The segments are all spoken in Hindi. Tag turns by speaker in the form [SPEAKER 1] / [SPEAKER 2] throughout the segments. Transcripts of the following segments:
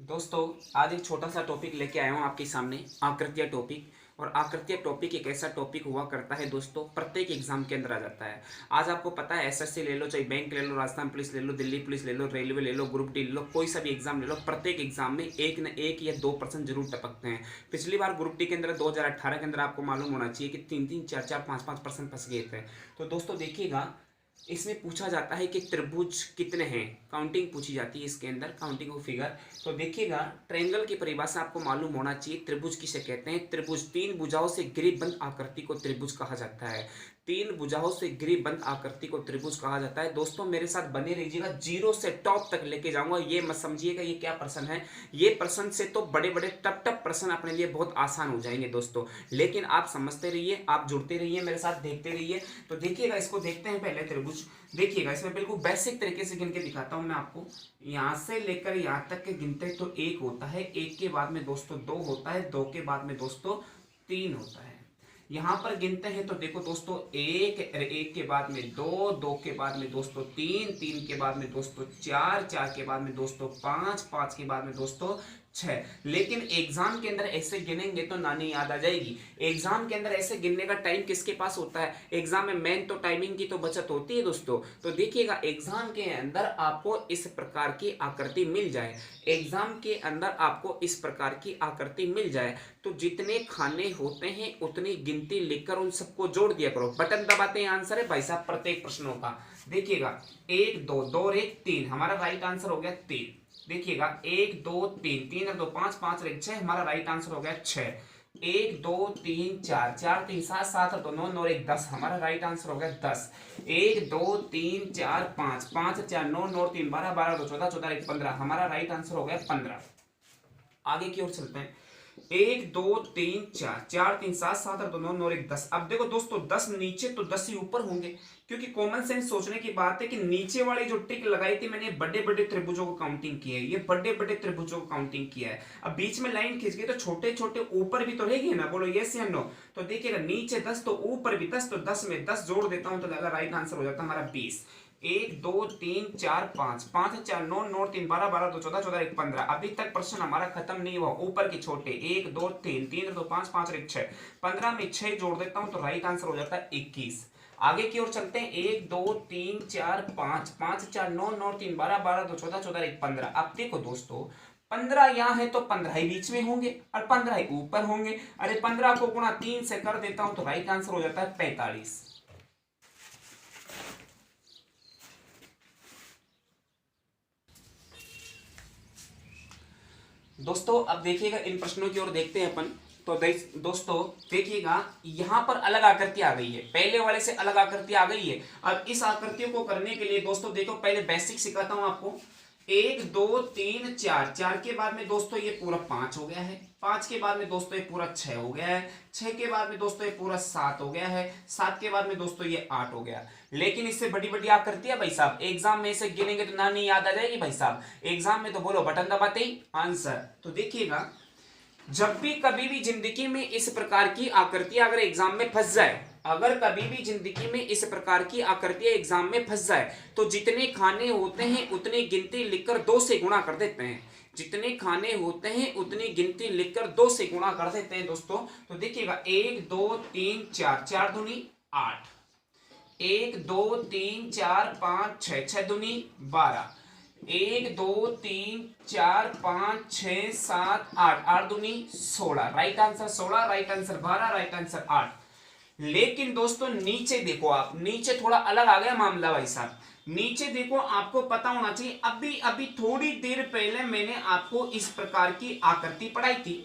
[SPEAKER 1] दोस्तों, आज एक छोटा सा टॉपिक लेके आया हूँ आपके सामने, आकृतियाँ टॉपिक। और आकृतियाँ टॉपिक एक ऐसा टॉपिक हुआ करता है दोस्तों, प्रत्येक एग्जाम के अंदर आ जाता है। आज आपको पता है, एसएससी ले लो, चाहे बैंक ले लो, राजस्थान पुलिस ले लो, दिल्ली पुलिस ले लो, रेलवे ले लो, ग्रुप डी ले लो, कोई सा भी एग्जाम ले लो, प्रत्येक एग्जाम में एक न एक या 2% जरूर टपकते हैं। पिछली बार ग्रुप डी के अंदर 2018 के अंदर आपको मालूम होना चाहिए कि 3-3, 4-4, 5-5% फंस गए थे। तो दोस्तों देखिएगा, इसमें पूछा जाता है कि त्रिभुज कितने हैं, काउंटिंग पूछी जाती है इसके अंदर, काउंटिंग ऑफ फिगर। तो देखिएगा, ट्रायंगल की परिभाषा आपको मालूम होना चाहिए। त्रिभुज किसे कहते हैं? त्रिभुज तीन भुजाओं से गिरिबंद आकृति को त्रिभुज कहा जाता है। तीन भुजाओं से गिरिबंद आकृति को त्रिभुज कहा जाता है। दोस्तों मेरे साथ बने रहिएगा, जीरो से टॉप तक लेके जाऊंगा। ये मत समझिएगा ये क्या प्रश्न है, ये प्रश्न से तो बड़े बड़े टप टप प्रश्न अपने लिए बहुत आसान हो जाएंगे दोस्तों। लेकिन आप समझते रहिए, आप जुड़ते रहिए मेरे साथ, देखते रहिए। तो देखिएगा, इसको देखते हैं पहले त्रिभुज। देखिएगा, इसमें बिल्कुल बेसिक तरीके से गिन के दिखाता हूं मैं आपको। यहां से लेकर यहां तक के गिनते तो एक होता है, एक के बाद में दोस्तों दो होता है, दो के बाद में दोस्तों तीन होता है। यहां पर गिनते हैं तो देखो दोस्तों, एक, एक के बाद में दो, दो के बाद में दोस्तों तीन, तीन के बाद में दोस्तों चार, चार के बाद में दोस्तों पांच, पांच के बाद में दोस्तों छह। लेकिन एग्जाम के अंदर ऐसे गिनेंगे तो नानी याद आ जाएगी। एग्जाम के अंदर ऐसे गिनने का टाइम किसके पास होता है? एग्जाम में मेन तो टाइमिंग की तो बचत होती है दोस्तों। तो देखिएगा, एग्जाम के अंदर आपको इस प्रकार की आकृति मिल जाए, एग्जाम के अंदर आपको इस प्रकार की आकृति मिल जाए, तो जितने खाने होते हैं उतनी गिनती लिखकर उन सबको जोड़ दिया करो। बटन दबाते हैं, आंसर है भाई साहब प्रत्येक प्रश्नों का। देखिएगा, एक दो, दो और एक तीन, हमारा राइट आंसर हो गया तीन। देखिएगा, एक दो तीन, तीन और दो पांच, पांच और एक छह, हमारा राइट आंसर हो गया छह। एक दो तीन चार, चार तीन सात, सात और दो नौ, नौ और एक 10, हमारा राइट आंसर हो गया 10। एक दो तीन चार पांच, पांच और चार नौ, नौ और तीन 12, 12 और दो 14, 14 और एक 15, हमारा राइट आंसर हो गया 15। आगे की ओर चलते हैं। एक दो तीन चार, चार तीन सात, सात और दो नौ, नौ और एक 10। अब देखो दोस्तों, 10 नीचे तो 10 ही ऊपर होंगे, क्योंकि कॉमन सेंस सोचने की बात है कि नीचे वाली जो टिक लगाई थी मैंने, बड़े बड़े त्रिभुजों को काउंटिंग की है, ये बड़े बड़े त्रिभुजों को काउंटिंग किया है। अब बीच में लाइन खींच गई तो छोटे छोटे ऊपर भी तो रहेगी ना, बोलो यस या नो। तो देखिएगा, नीचे 10 तो ऊपर भी 10, तो 10 में 10 जोड़ देता हूं तो राइट आंसर हो जाता है हमारा 20। एक दो तीन चार पांच, पांच चार नौ, नौ तीन 12, 12 दो 14, 14 एक 15। अभी तक प्रश्न हमारा खत्म नहीं हुआ। ऊपर के छोटे एक दो तीन, तीन और दो पांच, पांच और एक 6, 15 में 6 जोड़ देता हूं तो राइट आंसर हो जाता है 21। आगे की ओर चलते हैं। एक दो तीन चार पांच, पांच चार नौ, नौ तीन 12, 12 दो 14, 14 एक 15। अब देखो दोस्तों, 15 यहाँ है तो 15 ही बीच में होंगे और 15 ही ऊपर होंगे। अरे 15 को गुणा 3 से कर देता हूं तो राइट आंसर हो जाता है 45। दोस्तों अब देखिएगा, इन प्रश्नों की ओर देखते हैं अपन। तो दोस्तों देखिएगा, यहां पर अलग आकृति आ गई है, पहले वाले से अलग आकृति आ गई है। अब इस आकृतियों को करने के लिए दोस्तों देखो, पहले बेसिक सिखाता हूं आपको। एक दो तीन चार, चार के बाद में दोस्तों ये पूरा 5 हो गया है, 5 के बाद में दोस्तों ये पूरा 6 हो गया है, 6 के बाद में दोस्तों ये पूरा 7 हो गया है, 7 के बाद में दोस्तों ये 8 हो गया। लेकिन इससे बड़ी बड़ी आकृतियां भाई साहब एग्जाम में से गिनेंगे तो नानी याद आ जाएगी भाई साहब। एग्जाम में तो बोलो बटन दबाते ही आंसर। तो देखिएगा, जब भी कभी भी जिंदगी में इस प्रकार की आकृतियां अगर एग्जाम में फंस जाए, अगर कभी भी जिंदगी में इस प्रकार की आकृतियां एग्जाम में फंस जाए, तो जितने खाने होते हैं उतनी गिनती लिखकर 2 से गुणा कर देते हैं। जितने खाने होते हैं उतनी गिनती लिखकर 2 से गुणा कर देते हैं दोस्तों। तो देखिएगा, 1 2 3 4, 4 दूनी 8, 1 2 3 4 5 6, 6 दूनी 12, 1 2 3 4 5 6 7 8, 8 दूनी 16, right answer 16, right answer 12, right answer 8। लेकिन दोस्तों नीचे देखो, आप नीचे थोड़ा अलग आ गया मामला भाई साहब। नीचे देखो, आपको पता होना चाहिए, अभी अभी थोड़ी देर पहले मैंने आपको इस प्रकार की आकृति पढ़ाई थी।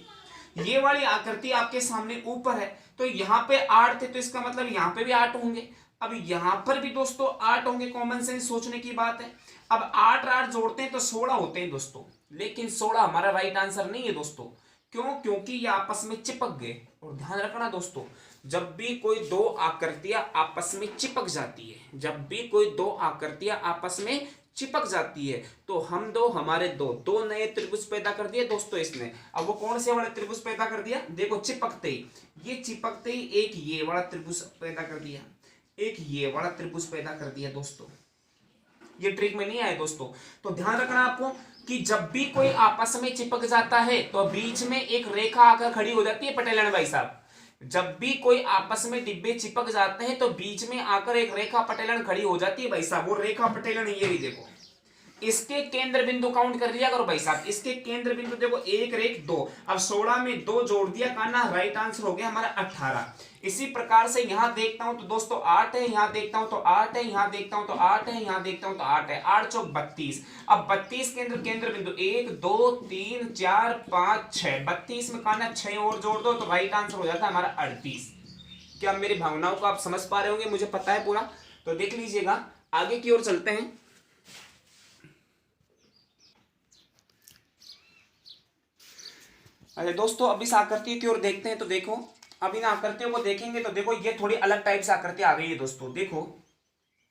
[SPEAKER 1] ये वाली आकृति आपके सामने ऊपर है, तो यहाँ पे 8 थे, तो इसका मतलब यहाँ पे भी 8 होंगे। अब यहाँ पर भी दोस्तों 8 होंगे, कॉमन सेंस सोचने की बात है। अब 8 और 8 जोड़ते हैं तो 16 होते हैं दोस्तों, लेकिन 16 हमारा राइट आंसर नहीं है दोस्तों। क्यों? क्योंकि ये आपस में चिपक गए। और ध्यान रखना दोस्तों, जब भी कोई दो आकृतियां आपस में चिपक जाती है, जब भी कोई दो आकृतियां आपस में चिपक जाती है, तो हम दो, हमारे दो, दो नए त्रिभुज पैदा कर दिए दोस्तों इसने। अब वो कौन से वाले त्रिभुज पैदा कर दिया? देखो, चिपकते ही, ये चिपकते ही एक ये वाला त्रिभुज पैदा कर दिया, एक ये वाला त्रिभुज पैदा कर दिया दोस्तों। ये ट्रिक में नहीं आए दोस्तों, तो ध्यान रखना आपको। कि जब भी कोई आपस में चिपक जाता है तो बीच में एक रेखा आकर खड़ी हो जाती है पटेलन भाई साहब। जब भी कोई आपस में डिब्बे चिपक जाते हैं तो बीच में आकर एक रेखा पटेलन खड़ी हो जाती है भाई साहब। वो रेखा पटेलन ये भी देखो, इसके केंद्र बिंदु काउंट कर लिया करो भाई साहब। इसके केंद्र बिंदु देखो 1 1 2, अब 16 में 2 जोड़ दिया काना, राइट आंसर हो गया हमारा 18। इसी प्रकार से यहां देखता हूं तो दोस्तों 8 है, यहां देखता हूं तो 8 है, यहां देखता हूं तो 8 है, यहां देखता हूं तो 8 है, 8 चौक 32। अब 32 के अंदर केंद्र बिंदु 1 2 3 4 5 6, 32 में काना 6 और जोड़ दो तो राइट आंसर हो जाता है हमारा 38। क्या मेरी भावनाओं को आप समझ पा रहे होंगे, मुझे पता है पूरा। तो देख लीजिएगा, आगे की ओर चलते हैं। अरे दोस्तों अब इस आकृति की ओर देखते हैं तो देखो, अब इन आकृतियों को देखेंगे तो देखो ये थोड़ी अलग टाइप से आकृति आ गई है दोस्तों। देखो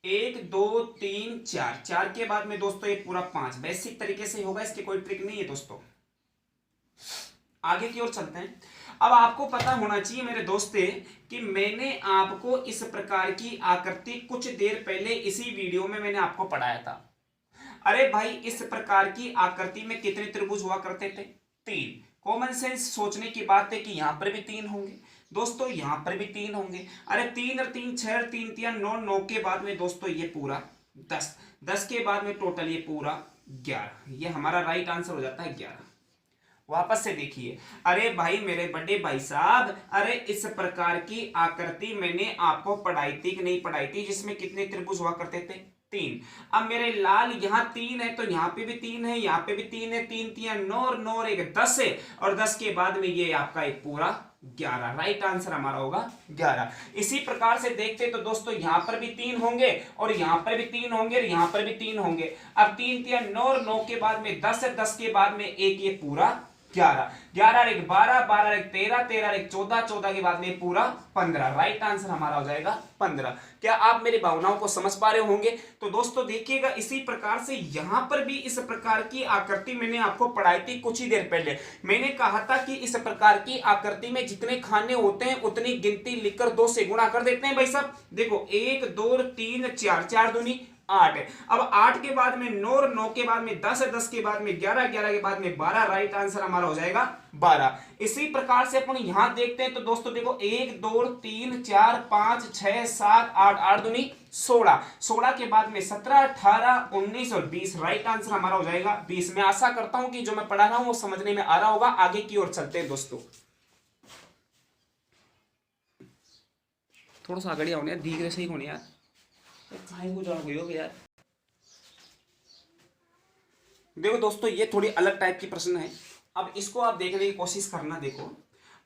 [SPEAKER 1] 1 2 3 4, 4 के बाद में दोस्तों ये पूरा 5, बेसिक तरीके से होगा, इसकी कोई ट्रिक नहीं है दोस्तों। आगे की ओर चलते हैं। अब आपको पता होना चाहिए मेरे दोस्ते कि मैंने आपको इस प्रकार की आकृति कुछ देर पहले इसी वीडियो में मैंने आपको पढ़ाया था। अरे भाई इस प्रकार की आकृति में कितने त्रिभुज हुआ करते थे? 3। कॉमन सेंस सोचने की बात है कि यहां पर भी 3 होंगे दोस्तों, यहां पर भी 3 होंगे। अरे 3 और 3 6 और 3 3 9, 9 के बाद में दोस्तों ये पूरा 10, 10 के बाद में टोटल ये पूरा 11, ये हमारा राइट आंसर हो जाता है 11। वापस से देखिए, अरे भाई मेरे बड़े भाई साहब, अरे इस प्रकार की आकृति मैंने आपको पढ़ाई थी कि नहीं पढ़ाई थी, जिसमें कितने त्रिभुज हुआ करते थे? 3। अब मेरे लाल यहाँ 3 है तो यहाँ पे भी 3 है, यहाँ पे भी 3 है, 3 3 9 और 9 और 1 10 है, और 10 के बाद में ये आपका एक पूरा 11, राइट आंसर हमारा होगा 11। इसी प्रकार से देखते तो दोस्तों यहाँ पर भी 3 होंगे और यहाँ पर भी 3 होंगे और यहाँ पर भी 3 होंगे। अब 3 3 9 और 9 के बाद में 10 है, 10 के बाद में एक ये पूरा 11, 11 और 1 12, 12 और 1 13, 13 और 1 14, 14 के बाद में पूरा 15, राइट आंसर हमारा हो जाएगा 15। क्या आप मेरी भावनाओं को समझ पा रहे होंगे? तो दोस्तों देखिएगा, इसी प्रकार से यहां पर भी इस प्रकार की आकृति मैंने आपको पढ़ाई थी कुछ ही देर पहले। मैंने कहा था कि इस प्रकार की आकृति में जितने खाने होते हैं उतनी गिनती लिखकर 2 से गुणा कर देते हैं भाई साहब। देखो 1 2 3 4, 4 दूनी 8 है। अब 8 के बाद में 9 और 9 के बाद में 10 है, 10 के बाद में 11, 11 के बाद में 12, राइट आंसर हमारा हो जाएगा 12। इसी प्रकार से अपन यहां देखते हैं तो दोस्तों देखो 1 2 3 4 5 6 7 8, 8 दूनी 16, 16 के बाद में 17 18 19 और 20, राइट आंसर हमारा हो जाएगा 20। मैं आशा करता हूं कि जो मैं पढ़ा रहा हूं वो समझने में आ रहा होगा। आगे की ओर चलते हैं दोस्तों, थोड़ा सा आगे आओ यार, दिख रहे सही होने यार, यार। देखो दोस्तों ये थोड़ी अलग टाइप की प्रश्न है, अब इसको आप देखने की कोशिश करना। देखो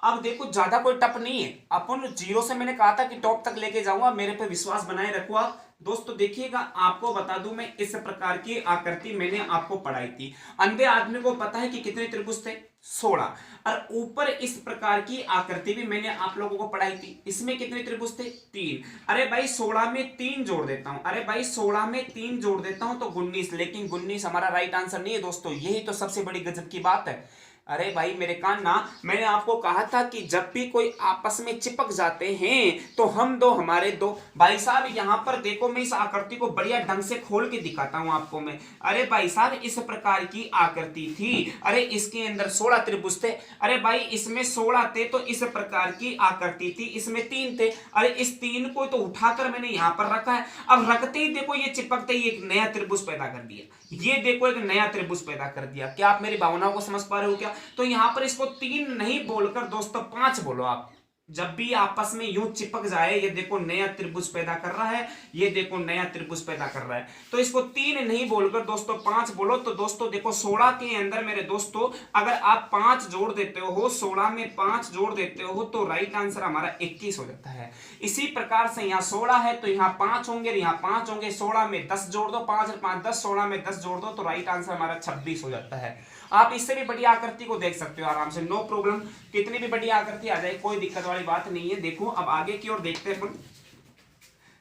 [SPEAKER 1] अब देखो ज्यादा कोई टफ नहीं है, अपन 0 से मैंने कहा था कि टॉप तक लेके जाऊंगा, मेरे पे विश्वास बनाए रखो आप दोस्तों। देखिएगा आपको बता दूं मैं, इस प्रकार की आकृति मैंने आपको पढ़ाई थी। अंधे आदमी को पता है कि कितने त्रिभुज थे? 16। और ऊपर इस प्रकार की आकृति भी मैंने आप लोगों को पढ़ाई थी, इसमें कितने त्रिभुज थे? 3। अरे भाई 16 में 3 जोड़ देता हूं, अरे भाई 16 में 3 जोड़ देता हूं तो 19, लेकिन 19 हमारा राइट आंसर नहीं है दोस्तों। यही तो सबसे बड़ी गजब की बात है। अरे भाई मेरे कान ना, मैंने आपको कहा था कि जब भी कोई आपस में चिपक जाते हैं तो हम दो हमारे दो। भाई साहब यहां पर देखो, मैं इस आकृति को बढ़िया ढंग से खोल के दिखाता हूं आपको मैं। अरे भाई साहब इस प्रकार की आकृति थी, अरे इसके अंदर 16 त्रिभुज थे। अरे भाई इसमें 16 थे तो इस प्रकार की आकृति थी, इसमें 3 थे। अरे इस 3 को तो उठाकर मैंने यहां पर रखा है, अब रखते ही देखो ये चिपकते ही एक नया त्रिभुज पैदा कर दिया, ये देखो एक नया त्रिभुज पैदा कर दिया। क्या आप मेरी भावनाओं को समझ पा रहे हो क्या? तो यहां पर इसको 3 नहीं बोलकर दोस्तों 5 बोलो आप। जब भी आपस में यूं चिपक जाए, ये देखो नया त्रिभुज पैदा कर रहा है, ये देखो नया त्रिभुज पैदा कर रहा है, तो इसको 3 नहीं बोलकर दोस्तों 5 बोलो। तो दोस्तों देखो 16 के अंदर मेरे दोस्तों अगर आप 5 जोड़ देते हो, 16 में 5 जोड़ देते हो तो राइट आंसर हमारा 21 हो जाता है। इसी प्रकार से यहाँ 16 है तो यहाँ 5 होंगे, यहाँ 5 होंगे, 16 में 10 जोड़ दो, 5 और 5 10, 16 में 10 जोड़ दो तो राइट आंसर हमारा 26 हो जाता है। आप इससे भी बड़ी आकृति को देख सकते हो आराम से, नो प्रॉब्लम, कितनी भी बड़ी आकृति आ जाए कोई दिक्कत वाली बात नहीं है। देखो अब आगे की ओर देखते हैं,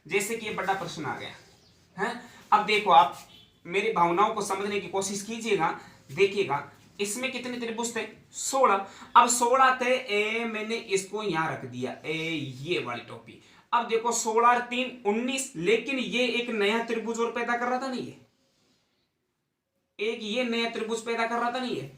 [SPEAKER 1] जैसे कि ये बड़ा प्रश्न आ गया है। अब देखो आप मेरी भावनाओं को समझने की कोशिश कीजिएगा, देखिएगा इसमें कितने त्रिभुज थे? 16। अब 16 थे, मैंने इसको यहां रख दिया, ये वाली टोपी। अब देखो 16 और 3 19, लेकिन ये एक नया त्रिभुज और पैदा कर रहा था नहीं, एक ये नया त्रिभुज पैदा कर रहा था नहीं ये,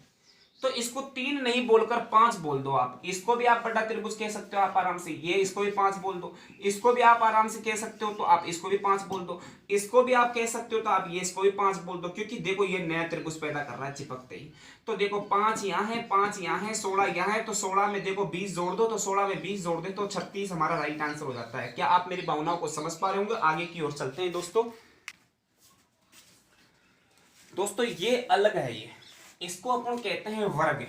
[SPEAKER 1] तो इसको 3 नहीं बोलकर 5 बोल दो आप। इसको भी आप बड़ा त्रिभुज कह सकते हो आप आराम से, ये इसको भी 5 बोल दो। इसको भी आप आराम से कह सकते हो तो आप इसको भी 5 बोल दो। इसको भी आप कह सकते हो तो आप ये इसको भी 5 बोल दो, क्योंकि देखो ये नया त्रिभुज पैदा कर रहा है चिपकते ही। तो देखो 5 यहाँ है, 5 यहाँ है, 16 यहाँ है, तो 16 में देखो 20 जोड़ दो, तो 16 में 20 जोड़ दे तो 36 हमारा राइट आंसर हो जाता है। क्या आप मेरी भावनाओं को समझ पा रहे होंगे? आगे की ओर चलते हैं दोस्तों। दोस्तों ये अलग है, ये इसको अपन कहते हैं वर्ग।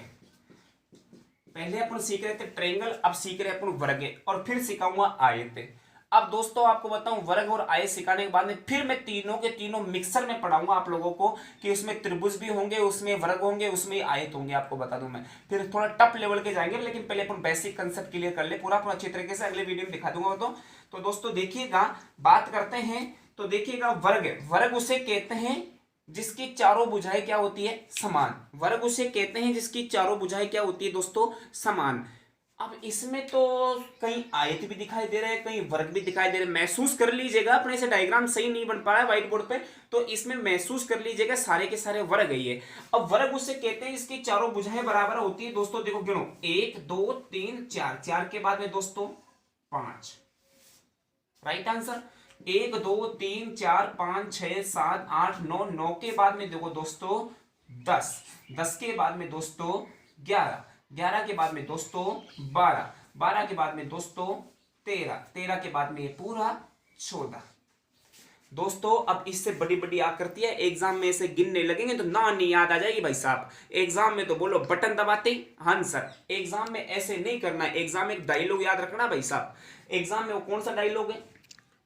[SPEAKER 1] पहले अपन सीख रहे थे ट्रायंगल, अब सीख रहे अपन वर्ग, और फिर सिखाऊंगा आयत। अब दोस्तों आपको बताऊं वर्ग और आयत सिखाने के बाद में फिर मैं तीनों के तीनों मिक्सर में पढ़ाऊंगा आप लोगों को, कि उसमें त्रिभुज भी होंगे, उसमें वर्ग होंगे, उसमें आयत होंगे, आपको बता दूं मैं। फिर थोड़ा टफ लेवल के जाएंगे, लेकिन पहले अपन बेसिक कंसेप्ट क्लियर कर ले पूरा अच्छी तरीके से, अगले वीडियो में दिखा दूंगा। तो दोस्तों देखिएगा, बात करते हैं। तो देखिएगा वर्ग उसे कहते हैं जिसकी चारों भुजाएं क्या होती है? समान। वर्ग उसे कहते हैं जिसकी चारों भुजाएं क्या होती है दोस्तों? समान। अब इसमें तो कहीं आयत भी दिखाई दे रहा है, कहीं वर्ग भी दिखाई दे रहा है। महसूस कर लीजिएगा, अपने से डायग्राम सही नहीं बन पा रहा है व्हाइट बोर्ड पे, तो इसमें महसूस कर लीजिएगा सारे के सारे वर्ग है ये। अब वर्ग उसे कहते हैं जिसकी चारों भुजाएं बराबर होती है दोस्तों। देखो गिनो, 1 2 3 4, 4 के बाद में दोस्तों 5, राइट आंसर। 1 2 3 4 5 6 7 8 9, 9 के बाद में देखो दोस्तों 10, 10 के बाद में दोस्तों 11, 11 के बाद में दोस्तों 12, 12 के बाद में दोस्तों 13, 13 के बाद में ये पूरा 14। दोस्तों अब इससे बड़ी बड़ी आकृतियां एग्जाम में ऐसे गिनने लगेंगे तो ना नहीं याद आ जाएगी भाई साहब। एग्जाम में तो बोलो बटन दबाते हाँ सर, एग्जाम में ऐसे नहीं करना है। एग्जाम में एक डायलॉग याद रखना भाई साहब। एग्जाम में वो कौन सा डायलॉग है?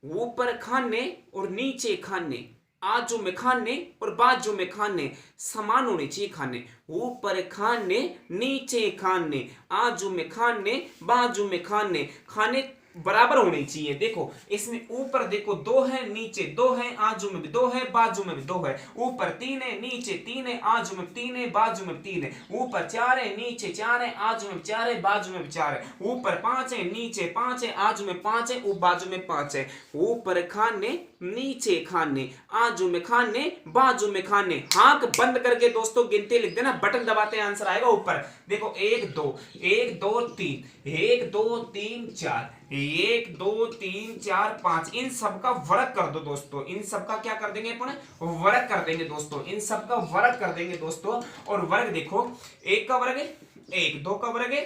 [SPEAKER 1] ऊपर खाने और नीचे खाने, आजू में खाने और बाजू में खाने समान होने चाहिए खाने। ऊपर खाने नीचे खाने, आजू में खाने बाजू में खाने, खाने बराबर होने चाहिए। देखो इसमें ऊपर देखो 2 है, नीचे 2 है, आजू में भी 2 है, बाजू में भी 2 है। ऊपर 3 है, नीचे 3 है, आजू में 3 है, बाजू में 3 है। ऊपर 4 है, नीचे 4 है, आजू में 4 है, बाजू में भी 4 है। ऊपर 5 है, नीचे 5 है, आजू में 5 है, बाजू में 5 है। ऊपर खाने नीचे खाने, आजू में खाने, बाजू में खाने। आंख बंद करके दोस्तों गिनती लिख देना, बटन दबाते आंसर आएगा ऊपर। देखो 1 2 1 2 3 1 2 3 4 1 2 3 4 5, इन सब का वर्ग कर दो दोस्तों। इन सब का क्या कर देंगे अपन? वर्ग कर देंगे दोस्तों। इन सब का वर्ग कर देंगे दोस्तों। और वर्ग देखो 1 का वर्ग है 1, 2 का वर्ग है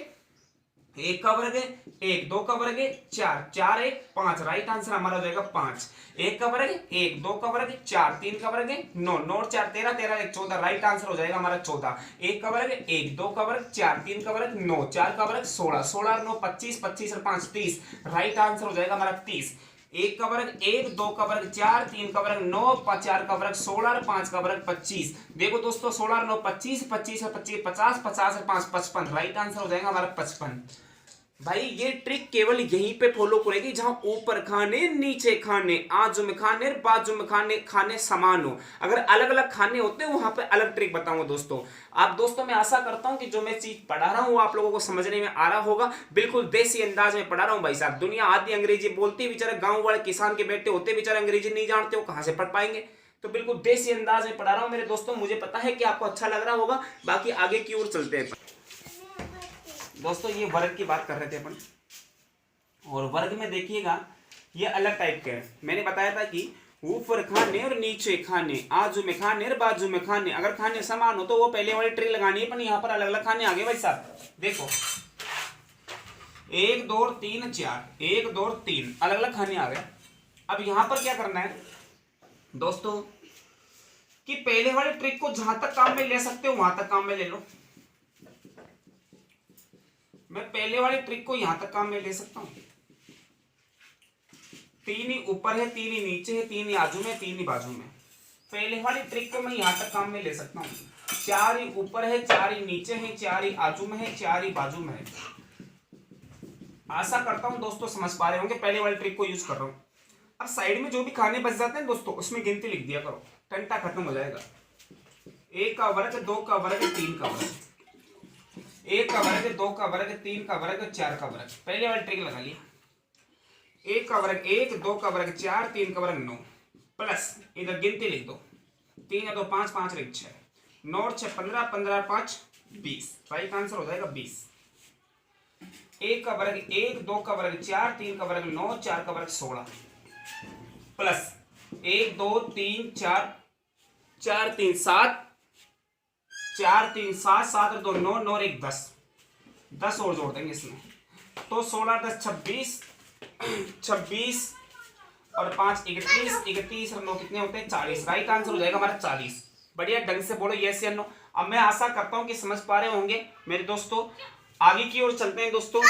[SPEAKER 1] 1 का वर्ग है 1, 2 का वर्ग है 4, 4 1 5, राइट आंसर हमारा हो जाएगा 5। 1 का वर्ग है 1, 2 का वर्ग है 4, 3 का वर्ग है 9, 9 4 13, 13 1 14, राइट आंसर हो जाएगा हमारा 14। 1 का वर्ग है 1, 2 का वर्ग 4, 3 का वर्ग 9, 4 का वर्ग 16, 16 9 25, 25 और 5 30, राइट आंसर हो जाएगा हमारा 30। 1 का वर्ग 1, 2 का वर्ग 4, 3 का वर्ग 9, 4 का वर्ग 16 और 5 का वर्ग 25। देखो दोस्तों 16 और 9 25, 25 और 25 50, 50 और 5 55, राइट आंसर हो जाएगा हमारा 55। भाई ये ट्रिक केवल यहीं पे फॉलो करेगी जहां ऊपर खाने नीचे खाने, आजू में खाने बाजू में खाने, खाने समान हो। अगर अलग अलग खाने होते हैं वहां पे अलग ट्रिक बताऊंगा दोस्तों। आप दोस्तों मैं आशा करता हूं कि जो मैं चीज पढ़ा रहा हूं वो आप लोगों को समझने में आ रहा होगा। बिल्कुल देसी अंदाज में पढ़ा रहा हूं भाई साहब। दुनिया आधी अंग्रेजी बोलती है, बेचारे गाँव वाले किसान के बेटे होते बेचारे अंग्रेजी नहीं जानते, हो कहां से पढ़ पाएंगे। तो बिल्कुल देसी अंदाज में पढ़ा रहा हूं मेरे दोस्तों। मुझे पता है कि आपको अच्छा लग रहा होगा। बाकी आगे की ओर चलते हैं दोस्तों। ये वर्ग की बात कर रहे थे अपन, और वर्ग में देखिएगा ये अलग टाइप के है। मैंने बताया था कि ऊपर खाने और नीचे खाने, आजू में खाने और बाजू में खाने। अगर खाने समान हो तो वो पहले वाली ट्रिक लगानी है, पर यहाँ पर अलग अलग खाने आ गए भाई साहब। देखो 1 2 3 4, 1 2 3 अलग अलग खाने आ गए। अब यहाँ पर क्या करना है दोस्तों कि पहले वाली ट्रिक को जहां तक काम में ले सकते हो वहां तक काम में ले लो। मैं पहले वाली ट्रिक को यहां तक काम में ले सकता हूं। 3 ही ऊपर है, 3 ही नीचे है, 3 ही आजू में, 3 ही बाजू में। पहले वाली ट्रिक को मैं यहां तक काम में ले सकता हूं। 4 ही ऊपर है, 4 ही नीचे है, 4 ही आजू में है, 4 ही बाजू में है। आशा करता हूं दोस्तों समझ पा रहे होंगे। पहले वाली ट्रिक को यूज कर रहा हूं। अब साइड में जो भी खाने बच जाते हैं दोस्तों उसमें गिनती लिख दिया करो, टंटा खत्म हो जाएगा। 1 का वर्ग, 2 का वर्ग, 3 का वर्ग, 1 का वर्ग, 2 का वर्ग, 3 का वर्ग, 4 का वर्ग। पहले वाली ट्रिक लगा लिया। 1 का वर्ग 1, 2 का वर्ग 4, 3 का वर्ग 9, प्लस इधर गिनती लिख दो। 3 या 2 5, 5 और 1 6, 9 और 6 15, 15 और 5 20। राइट आंसर हो जाएगा 20। 1 का वर्ग 1, 2 का वर्ग 4, 3 का वर्ग 9, 4 का वर्ग 16 प्लस 1 2 3 4 4 3 7 4 3 7 7 और 2 9 9 और 1 10 10 और जोड़ देंगे इसमें, तो 16 10 26 26 और 5 31 31 और 9 कितने होते हैं 40। राइट आंसर हो जाएगा हमारा 40। बढ़िया, ढंग से बोलो यस या नो। अब मैं आशा करता हूं कि समझ पा रहे होंगे मेरे दोस्तों। आगे की ओर चलते हैं दोस्तों।